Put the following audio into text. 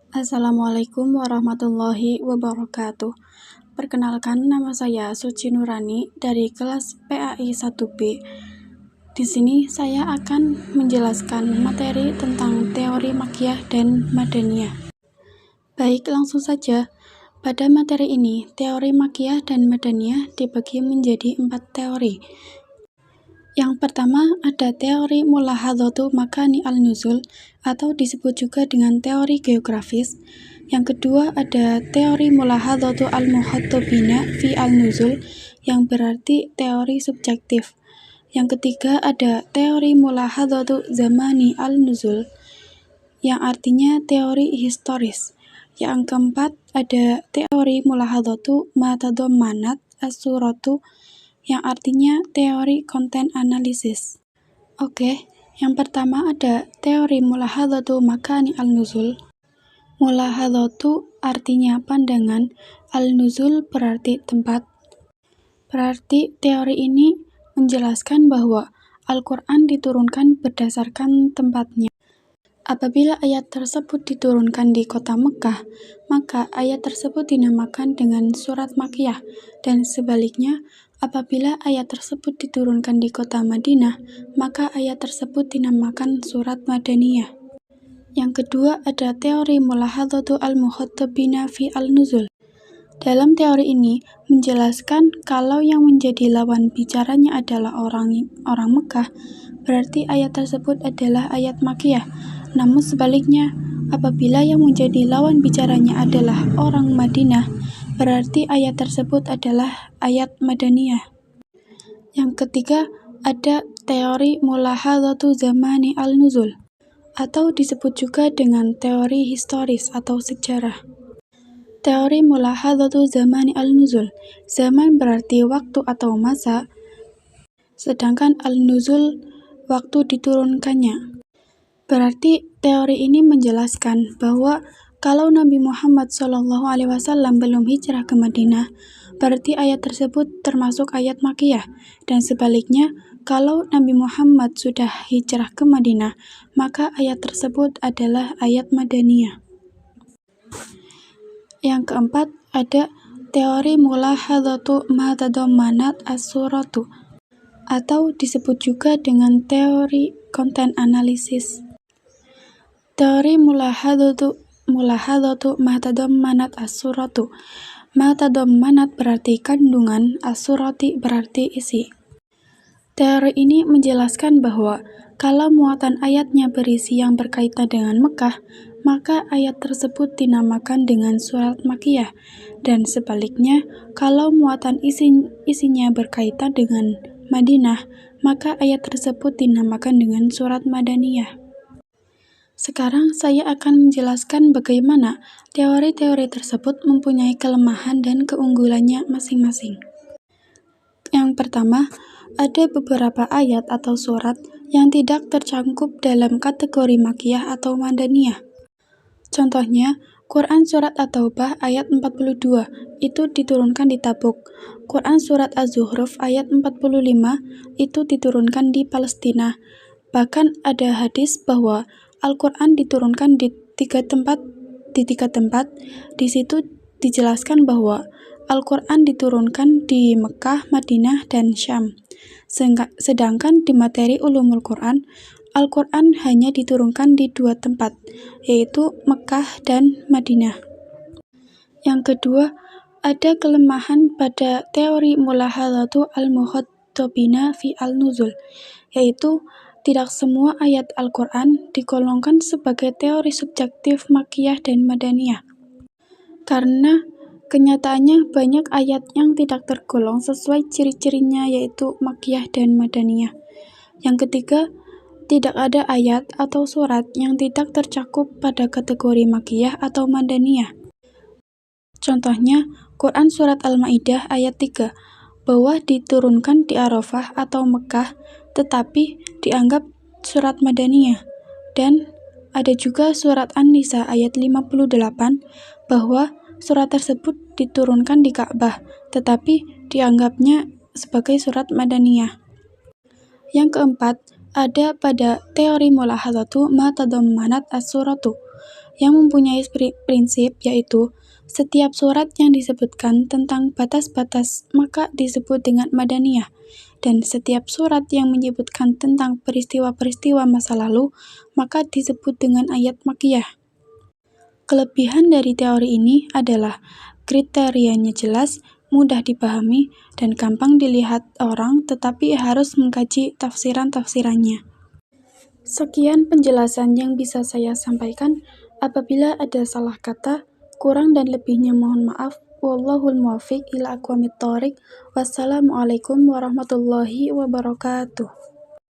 Assalamualaikum warahmatullahi wabarakatuh. Perkenalkan, nama saya Suci Nurani dari kelas PAI 1B. Di sini saya akan menjelaskan materi tentang teori Makkiyah dan Madaniyah. Baik, langsung saja. Pada materi ini, teori Makkiyah dan Madaniyah dibagi menjadi 4 teori. Yang pertama ada teori mulahadzatu makani al-nuzul atau disebut juga dengan teori geografis. Yang kedua ada teori mulahadzatu al-muhattabina fi al-nuzul yang berarti teori subjektif. Yang ketiga ada teori mulahadzatu zamani al-nuzul yang artinya teori historis. Yang keempat ada teori mulahadzatu ma tadammanat as-suratu yang artinya teori konten analisis. Oke, yang pertama ada teori mulahadzatu makani al-nuzul. Mulahadzatu artinya pandangan, al-nuzul berarti tempat. Berarti teori ini menjelaskan bahwa Al-Quran diturunkan berdasarkan tempatnya. Apabila ayat tersebut diturunkan di kota Mekah, maka ayat tersebut dinamakan dengan surat Makkiyah, dan sebaliknya, apabila ayat tersebut diturunkan di kota Madinah, maka ayat tersebut dinamakan surat Madaniyah. Yang kedua ada teori mulahadzatu al-muhattabina fi al-nuzul. Dalam teori ini menjelaskan kalau yang menjadi lawan bicaranya adalah orang Mekah, berarti ayat tersebut adalah ayat Makkiyah. Namun sebaliknya, apabila yang menjadi lawan bicaranya adalah orang Madinah, berarti ayat tersebut adalah ayat Madaniyah. Yang ketiga, ada teori mulahadzatu zamani al-nuzul, atau disebut juga dengan teori historis atau sejarah. Teori mulahadzatu zamani al-nuzul, zaman berarti waktu atau masa, sedangkan al-nuzul waktu diturunkannya. Berarti teori ini menjelaskan bahwa kalau Nabi Muhammad SAW belum hijrah ke Madinah, berarti ayat tersebut termasuk ayat Makkiyah, dan sebaliknya, kalau Nabi Muhammad sudah hijrah ke Madinah, maka ayat tersebut adalah ayat Madaniyah. Yang keempat, ada teori mulahadzatu ma tadammanat as-suratu, atau disebut juga dengan teori konten analisis. Teori mulahadzatu ma tadammanat as-suratu. Ma tadammanat berarti kandungan, as-surati berarti isi. Teori ini menjelaskan bahwa kalau muatan ayatnya berisi yang berkaitan dengan Mekah, maka ayat tersebut dinamakan dengan surat Makkiyah, dan sebaliknya, kalau muatan isinya berkaitan dengan Madinah, maka ayat tersebut dinamakan dengan surat Madaniyah. Sekarang saya akan menjelaskan bagaimana teori-teori tersebut mempunyai kelemahan dan keunggulannya masing-masing. Yang pertama, ada beberapa ayat atau surat yang tidak tercakup dalam kategori Makkiyah atau Madaniyah. Contohnya, Quran Surat At-Taubah ayat 42, itu diturunkan di Tabuk. Quran Surat Az-Zukhruf ayat 45, itu diturunkan di Palestina. Bahkan ada hadis bahwa Al-Quran diturunkan di tiga tempat. Di situ dijelaskan bahwa Al-Quran diturunkan di Mekah, Madinah, dan Syam. Sedangkan di materi ulumul Quran, Al-Quran hanya diturunkan di 2 tempat, yaitu Mekah dan Madinah. Yang kedua, ada kelemahan pada teori mulahadzatu al-muhattabina fi al-nuzul, yaitu tidak semua ayat Al-Quran digolongkan sebagai teori subjektif Makkiyah dan Madaniyah. Karena kenyataannya banyak ayat yang tidak tergolong sesuai ciri-cirinya yaitu Makkiyah dan Madaniyah. Yang ketiga, tidak ada ayat atau surat yang tidak tercakup pada kategori Makkiyah atau Madaniyah. Contohnya, Quran Surat Al-Ma'idah ayat 3, bahwa diturunkan di Arafah atau Mekah, tetapi dianggap surat Madaniyah. Dan ada juga surat An-Nisa ayat 58, bahwa surat tersebut diturunkan di Ka'bah, tetapi dianggapnya sebagai surat Madaniyah. Yang keempat, ada pada teori mulahadzatu ma tadammanat as-suratu, yang mempunyai prinsip, yaitu setiap surat yang disebutkan tentang batas-batas maka disebut dengan Madaniyah, dan setiap surat yang menyebutkan tentang peristiwa-peristiwa masa lalu maka disebut dengan ayat Makkiyah. Kelebihan dari teori ini adalah kriterianya jelas, mudah dipahami, dan gampang dilihat orang, tetapi harus mengkaji tafsiran-tafsirannya. Sekian penjelasan yang bisa saya sampaikan. Apabila ada salah kata, kurang dan lebihnya mohon maaf. Wallahul muwaffiq ila aqwamit thoriq. Wassalamualaikum warahmatullahi wabarakatuh.